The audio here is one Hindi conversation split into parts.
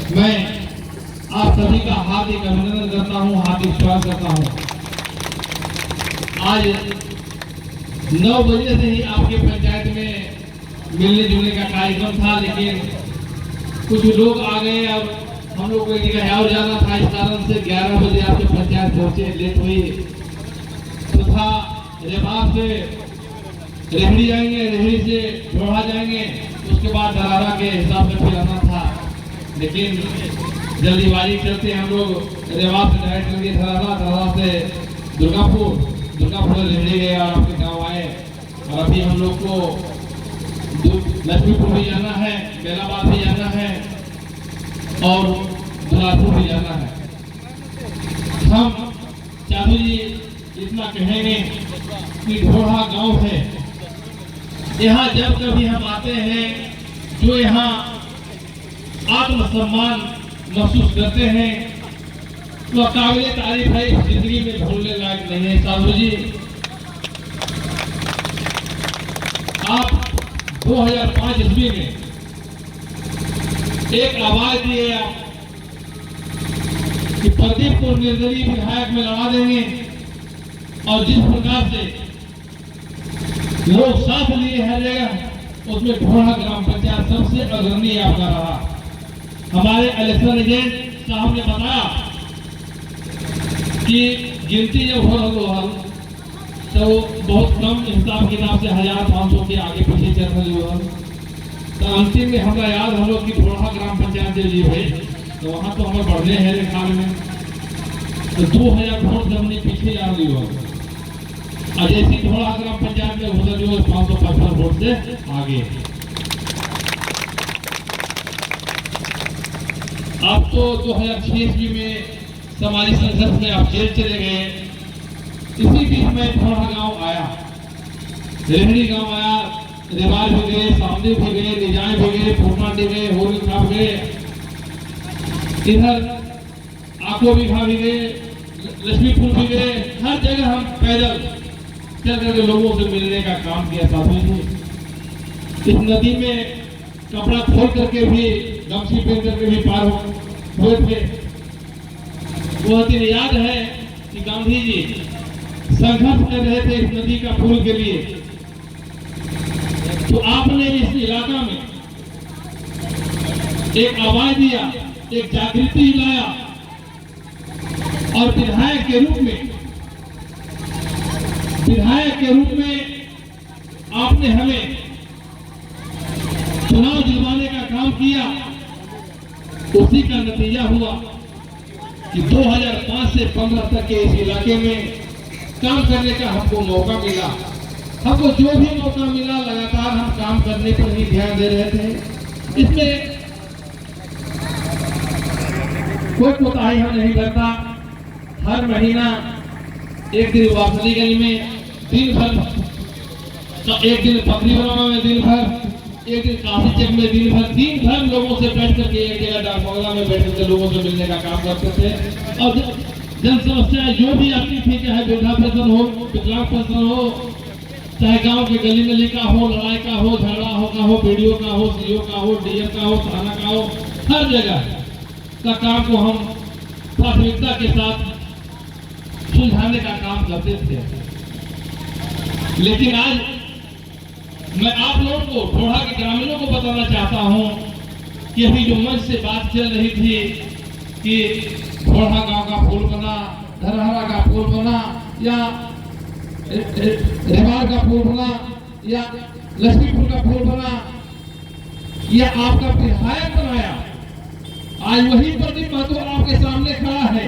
मैं आप सभी का हार्दिक अभिनंदन करता हूं, हार्दिक स्वागत करता हूं। आज 9 बजे से ही आपके पंचायत में मिलने जुलने का कार्यक्रम था, लेकिन कुछ लोग आ गए और हम लोग को एक जगह और जाना था, इस कारण से 11 बजे आपके पंचायत पहुंचे, लेट हुई। तो था रेबार से रेहड़ी जाएंगे, रेहड़ी से ढोढ़ा जाएंगे, उसके बाद दरारा के हिसाब से फिर आना था, लेकिन जल्दीबाजी करते हम लोग रेबार से डायरेक्ट लगे दरारा से दुर्गापुर रेहड़ी गए और आपके गाँव आए। और अभी हम लोग को लक्ष्मीपुर भी जाना है, बेलाबाद भी जाना है और दुलारपुर भी जाना है। हम चाचू जी इतना कहेंगे कि ढोढ़ा गांव है, यहाँ जब कभी हम आते हैं जो यहाँ आत्मसम्मान महसूस करते हैं तो काबिले तारीफ है, जिंदगी में भूलने लायक नहीं है। साधु जी आप 2005 ईस्वी में एक आवाज दिए आप कि प्रदीप को निर्दलीय विधायक में लड़ा देंगे, और जिस प्रकार से लोग साथ लिए हर जगह, उसमें ढोढ़ा ग्राम पंचायत सबसे अग्रणी आपका रहा। हमारे इलेक्शन एजेंट साहब ने बताया कि गिनती जब हो तो बहुत कम हिसाब किताब से 1500 के आगे पीछे चल रही हो। तो अंतिम में हमारा याद हम लोग की ढोढ़ा ग्राम पंचायत जो जी हुई, तो वहाँ तो हमें बढ़ने हैं रेखाल में, तो 2000 वोट से हमने पीछे आ रही हो। और जैसी ढोढ़ा ग्राम पंचायत में होता जो 555 वोट से आगे। आप तो 2006 ईस्वी में समाजी संघर्ष में आप जेल चले गए। इसी बीच में ढोढ़ा गांव आया, रेहड़ी गांव आया, रेवार भी गए, सामने भी गए, निजाय भी गए, फूटमाटी गए, होली खाप गए, इधर आको बिघा भी गए, लक्ष्मीपुर भी गए। हर जगह हम पैदल चल करके लोगों से मिलने का काम किया। साथी जी इस नदी में कपड़ा खोल करके भी, गमछी पहन करके भी पार हुए थे। वह दिन याद है कि गांधी जी संघर्ष कर रहे थे इस नदी का पुल के लिए, तो आपने इस इलाका में एक आवाज दिया, एक जागृति लाया, और विधायक के रूप में आपने हमें चुनाव दिलवाने का काम किया। उसी का नतीजा हुआ कि 2005 से 15 तक के इस इलाके में काम करने का हमको मौका मिला। हमको जो भी मौका मिला लगातार हम काम करने पर ही ध्यान दे रहे थे। इसमें कोई कोताही हम नहीं करता। हर महीना एक दिन वापसी गली में दिन भर, एक दिन पकड़ी बनाना में दिन भर, एक दिन काशी चेक में दिन भर लोगों से बैठ करके एक जगह डाक बंगला में बैठ करके लोगों से मिलने का काम करते थे। और जन समस्याएं जो भी आती थी, चाहे वृद्धा पेंशन हो, विकलांग पेंशन हो, चाहे गांव के गली गली का हो, लड़ाई का हो, झगड़ा हो, बीडीओ का हो, सीओ का हो, डीएम का हो, थाना का हो, हर जगह का काम को हम प्राथमिकता के साथ सुलझाने का काम करते थे। लेकिन आज मैं आप लोगों को, ढोढ़ा के ग्रामीणों को बताना चाहता हूं कि अभी जो मंच से बात चल रही थी कि ढोढ़ा गांव का पुल बना, धरहरा का पुल बना, या रेवार का पुल बना, या लक्ष्मीपुर का पुल बना, या आपका विधायक बनाया। आज वही प्रदीप महतो आपके सामने खड़ा है,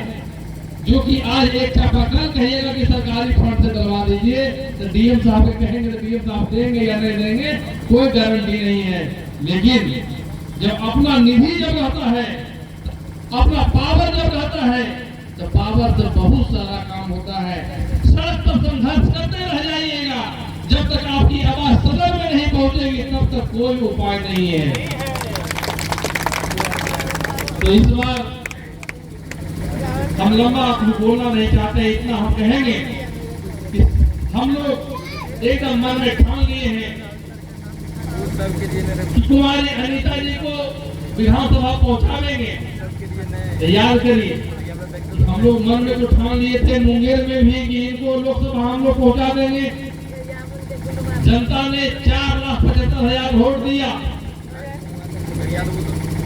जो कि आज एक चापाकल कहिएगा कि सरकारी फंड से डलवा दीजिए, तो डीएम साहब के कहेंगे तो डीएम साहब देंगे या नहीं देंगे, कोई गारंटी नहीं है। लेकिन जब अपना निधि जब रहता है, अपना पावर जब रहता है, तो पावर से बहुत सारा काम होता है। सड़क पर संघर्ष करते रह जाइएगा, जब तक आपकी आवाज सदन में नहीं पहुंचेगी तब तक कोई उपाय नहीं है। तो इस बार हम लंबा बोलना नहीं चाहते, इतना हम कहेंगे कि हम लोग एकदम मन में ठान लिए हैं कि कुमारी अनीता जी को विधानसभा पहुंचा देंगे। याद करिए, हम लोग मन में तो ठान लिए थे मुंगेर में भी कि इनको लोकसभा हम लोग पहुंचा देंगे। जनता ने 4,75,000 वोट दिया,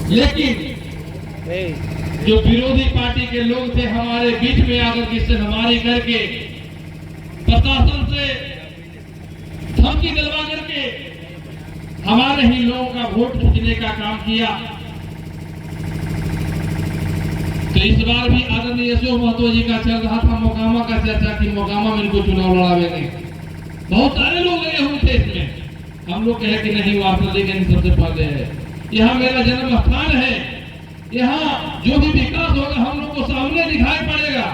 लेकिन जो विरोधी पार्टी के लोग थे हमारे बीच में आकर किससे हमारी करके प्रशासन से धमकी दिलवा करके हमारे ही लोगों का वोट खींचने का काम किया। तो इस बार भी आदरणीय अशोक महतो जी का चल रहा था मोकामा का चर्चा की मोकामा में इनको चुनाव लड़ावेंगे। बहुत सारे लोग लगे हुए थे इसमें। हम लोग कहे कि नहीं वापस सबसे पहले है, यहाँ मेरा जन्म स्थान है, यहाँ जो भी विकास होगा हम लोग को सामने दिखाई पड़ेगा।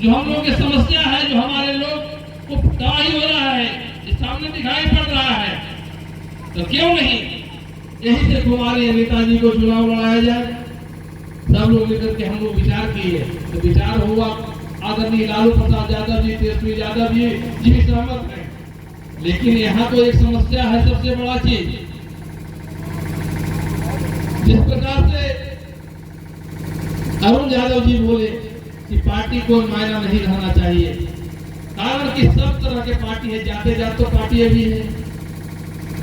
जो हम लोग की समस्या है, जो हमारे लोग को तबाही हो रहा है, ये सामने दिखाई पड़ रहा है। तो क्यों नहीं यही से कुमारी नेताजी को चुनाव लड़ाया जाए। सब लोग मिलकर के हम लोग विचार किए, तो विचार हुआ। आदरणीय लालू प्रसाद यादव जी, तेजस्वी यादव जी भी सहमत है। लेकिन यहाँ तो एक समस्या है, सबसे बड़ा चीज, जिस प्रकार से अरुण यादव जी बोले कि पार्टी को मायना नहीं रहना चाहिए, कारण कि सब तरह के पार्टी है, जाते जाते तो पार्टी भी है।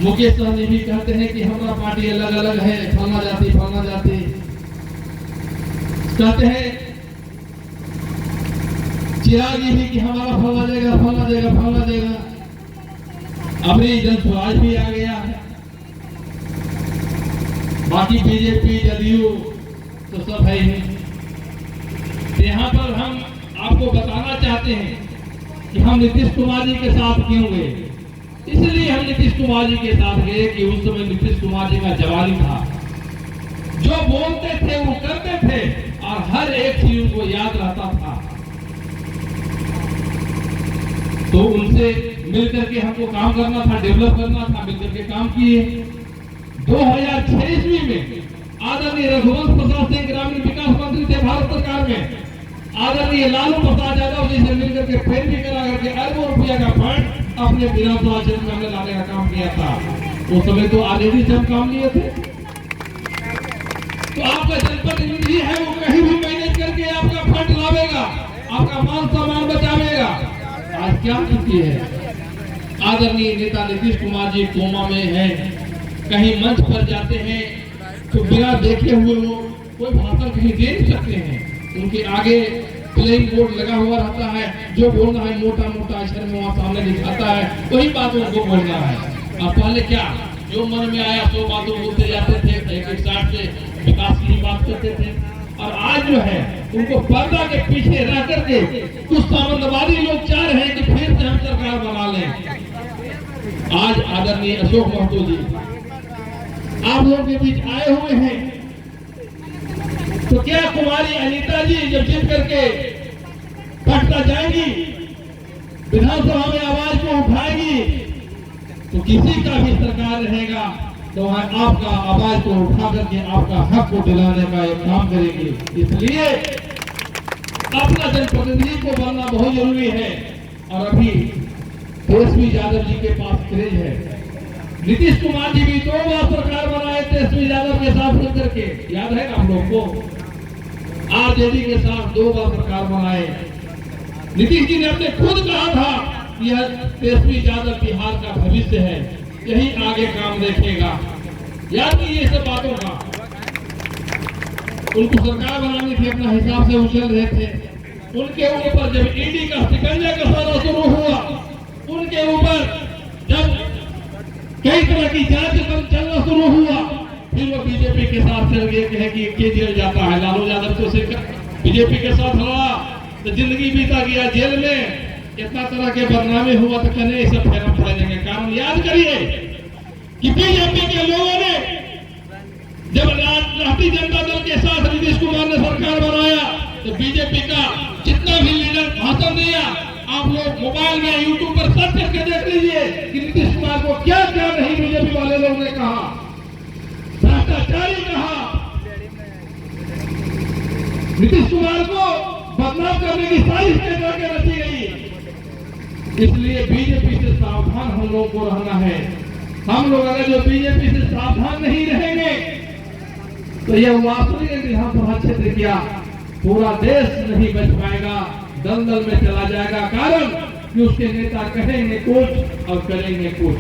मुकेश सहनी भी कहते हैं कि हमारा पार्टी अलग अलग है, फलाना जाति कहते हैं। चिराग जी भी कि हमारा फलाना जगह। अभी जन स्वराज भी आ गया है। बाकी बीजेपी जदयू तो सब है ही। यहाँ पर हम आपको बताना चाहते हैं कि हम नीतीश कुमार जी के साथ क्यों गए। इसलिए हम नीतीश कुमार जी के साथ गए कि उस समय नीतीश कुमार जी का जवानी था, जो बोलते थे वो करते थे और हर एक चीज उनको याद रहता था। तो उनसे मिलकर के हमको काम करना था, डेवलप करना था, मिलकर के काम किए। 2006 ईस्वी में आदरणीय रघुवंश प्रसाद सिंह ग्रामीण विकास मंत्री थे भारत सरकार में। आदरणीय लालू प्रसाद यादव जी से मिलकर के फिर भी करा करके अरबों रुपया का फंड अपने विधानसभा क्षेत्र में हमने लाने का काम किया था। उस समय तो आरजेडी से हम काम लिए थे। तो आपका जनप्रतिनिधि है, वो कहीं भी मैनेज करके आपका फंड लावेगा, आपका मान सम्मान बचावेगा। आज क्या स्थिति है? आदरणीय नेता नीतीश कुमार जी कोमा में है, कहीं मंच पर जाते हैं तो बिना देखे हुए वो कोई भाषण कहीं दे नहीं सकते हैं। उनके आगे प्लेइंग बोर्ड लगा हुआ रहता है, जो बोलना है मोटा मोटा अक्षर में वहाँ सामने दिखाता है, वही बात उनको बोलना है। अब पहले क्या जो मन में आया सो बातों बोलते जाते थे, एक साथ से विकास की बात करते थे। और आज जो है उनको पर्दा के पीछे रह करके कुछ सामंतवादी लोग चाह रहे हैं कि फिर से हम सरकार बना लें। आज आदरणीय अशोक महतो जी आप लोगों के बीच आए हुए हैं, तो क्या कुमारी अनीता जी जब जीत करके पटना जाएंगी, विधानसभा में आवाज को उठाएगी, तो किसी का भी सरकार रहेगा तो वह आपका आवाज को उठा करके आपका हक को दिलाने का एक काम करेगी। इसलिए अपना जनप्रतिनिधि को बनना बहुत जरूरी है। और अभी तेजस्वी यादव जी के पास क्रेज है। नीतीश कुमार जी भी 2 बार सरकार बनाए तेजस्वी यादव के साथ मिलकर के, याद है आप लोग को? आरजेडी के साथ 2 बार सरकार बनाए। नीतीश जी ने अपने खुद कहा था कि यह तेजस्वी यादव बिहार का भविष्य है, यही आगे काम देखेगा। याद नहीं ये सब बातों का। उनको सरकार बनानी थी, अपना हिसाब से उछल रहे थे। उनके ऊपर जब ईडी का शिकंजा कसाना शुरू हुआ, उनके ऊपर जब कई तरह की जांच चलना शुरू हुआ, फिर वो बीजेपी के साथ चल गए कि जेल जाता है। लालू यादव तो बीजेपी के साथ लड़ा तो जिंदगी बीता गया जेल में। इतना तरह के बदनामी हुआ तो कहने ये सब फेरा फैलेंगे। कारण याद करिए कि बीजेपी के लोगों ने जब राष्ट्रीय जनता दल के साथ नीतीश कुमार ने सरकार बनाया तो बीजेपी का जितना भी लीडर भाषण दिया, आप लोग मोबाइल में यूट्यूब पर सर्च करके देख लीजिए कि नीतीश कुमार को क्या क्या नहीं बीजेपी वाले लोगों ने कहा, भ्रष्टाचारी कहा, नीतीश कुमार को बदनाम करने की साजिश करके रची गई। इसलिए बीजेपी से सावधान हम लोगों को रहना है। हम लोग अगर जो बीजेपी से सावधान नहीं रहेंगे तो यह वासुदेव विधानसभा क्षेत्र क्या पूरा देश नहीं बच पाएगा, दलदल में चला जाएगा। कारण कि उसके नेता कहेंगे कुछ और करेंगे कुछ,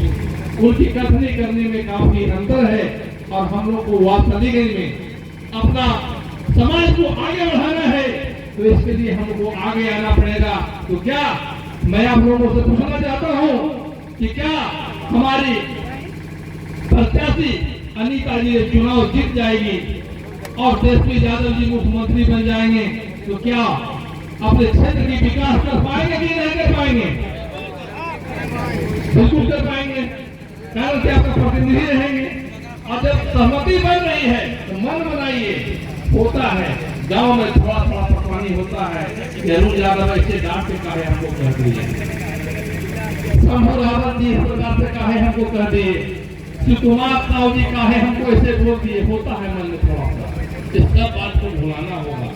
उनकी कथनी करने में काफी अंतर है। और हम लोग को वासुदेव में अपना समाज को आगे बढ़ाना है, तो इसके लिए हमको आगे आना पड़ेगा। तो क्या मैं आप लोगों से पूछना चाहता हूँ कि क्या हमारी प्रत्याशी अनीता जी चुनाव जीत जाएगी और तेजस्वी यादव जी मुख्यमंत्री बन जाएंगे, तो क्या अपने क्षेत्र की विकास कर पाएंगे कि नहीं कर पाएंगे? बिल्कुल कर पाएंगे, कारण से आपका प्रतिनिधि रहेंगे। और जब सहमति बन रही है तो मन बनाइए, होता है गांव में थोड़ा थोड़ा पकवानी होता है। जरूर यादव ऐसे डांट के कहे हमको कह दिए, शंभू रावत जी इस प्रकार से कहे हमको कह दिए, शिवकुमार साहू जी कहे हमको ऐसे बोल दिए, होता है मन में थोड़ा सा। इस सब बात को भुलाना होगा।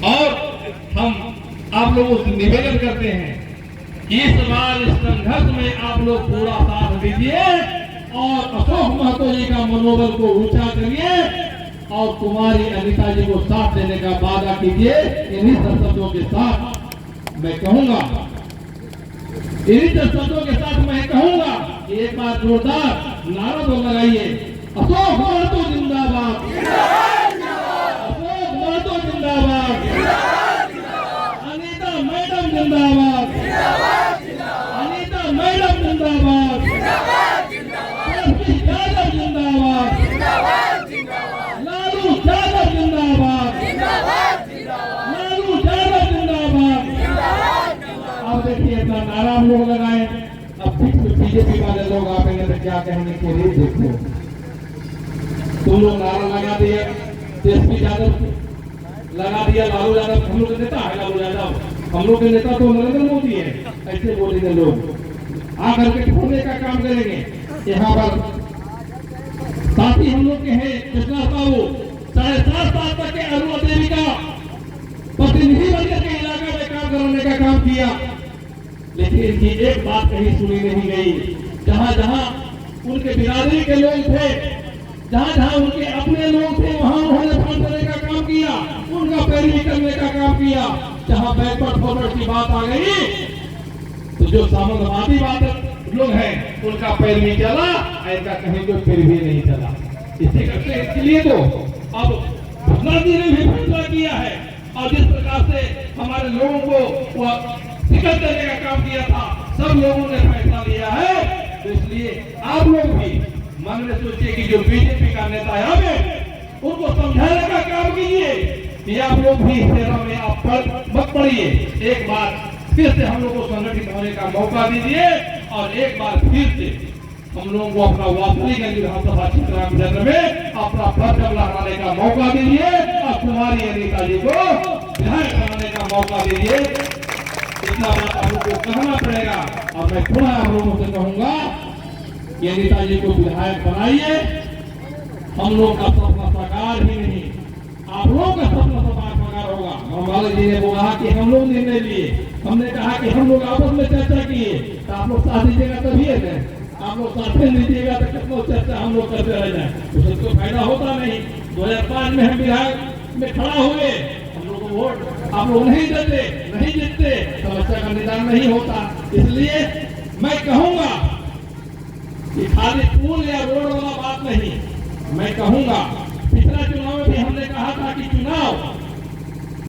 और हम आप लोगों से निवेदन करते हैं कि इस बार इस संघर्ष में आप लोग पूरा साथ दीजिए और अशोक महतो जी का मनोबल को ऊंचा करिए और कुमारी अनीता जी को साथ देने का वादा कीजिए। इन्हीं शब्दों के साथ मैं कहूंगा, इन्हीं शब्दों के साथ मैं कहूंगा कि एक बार जोरदार नारा तो लगाइए, अशोक महतो जिंदाबाद, अशोक महतो जिंदाबाद, अनीता मैडम जिंदाबाद, अनीता मैडम जिंदाबाद, यादव जिंदाबाद, लालू यादव जिंदाबाद, लालू यादव जिंदाबाद। अब देखिए अपना नारा हम लोग लगाए, अब बीजेपी वाले लोग आएंगे तो क्या कहेंगे कि रे देखो तुम लोग नारा लगा दिए, तेजस्वी यादव लगा दिया, लालू यादव हम लोग के नेता है, लालू यादव हम लोग के नेता तो नरेंद्र मोदी है, ऐसे बोलेंगे लोग आकर के खोलने का काम करेंगे। यहाँ पर साथी हम लोग के हैं कृष्णा साहू, 7.5 साल तक के अरुणा देवी का प्रतिनिधि बनकर के इलाका में काम कराने का काम किया, लेकिन इनकी एक बात कहीं सुनी नहीं गई। जहां जहां उनके बिरादरी के लोग थे, जहां जहां उनके अपने लोग थे, वहां उन्होंने फांस देने का काम किया, उनका पैरवी करने का काम किया। जहां बैकवर्ड फॉरवर्ड की बात आ गई तो जो सामंतवादी बात लोग हैं उनका पैरवी चला, इनका कहीं कोई पैरवी नहीं चला। इसलिए तो अब घटना जी ने भी फैसला किया है और जिस प्रकार से हमारे लोगों को टिकट देने का काम किया था, सब लोगों ने फैसला लिया है। तो इसलिए आप लोग भी मन में सोचिए कि जो बीजेपी का नेता यहाँ पे उनको समझाने का काम कीजिए कि आप लोग भी सेवा में आप मत पड़िए। एक बार फिर से हम लोग को संगठित होने का मौका दीजिए और एक बार फिर से हम लोगों को अपना वासुदेवगंज विधानसभा क्षेत्र में अपना फर्ज लहराने का मौका दीजिए और कुमारी अनीता जी को विधायक बनाने का मौका दीजिए। इतना बात हम लोग को कहना पड़ेगा। और मैं पुनः आप लोगों से कहूंगा कि अनीता जी को विधायक बनाइए। हम लोग का सपना साकार ही नहीं, आप लोगों का सपना साकार होगा। मोहम्मद जी ने बोला कि हम लोग निर्णय लिए, हमने कहा कि हम लोग आपस में चर्चा किए, तो आप लोग साथ दीजिएगा तभी है, आप लोग साथ लीजिएगा तो कितना चर्चा हम लोग करते रह जाए, उससे तो फायदा होता नहीं। 2005 में हम विधायक में खड़ा हुए, हम लोग को वोट आप लोग नहीं देते, नहीं जीतते, समस्या का निदान नहीं होता। इसलिए मैं कहूंगा कि खाली पुल या रोड वाला बात नहीं, मैं कहूंगा पिछला चुनाव में भी हमने कहा था कि चुनाव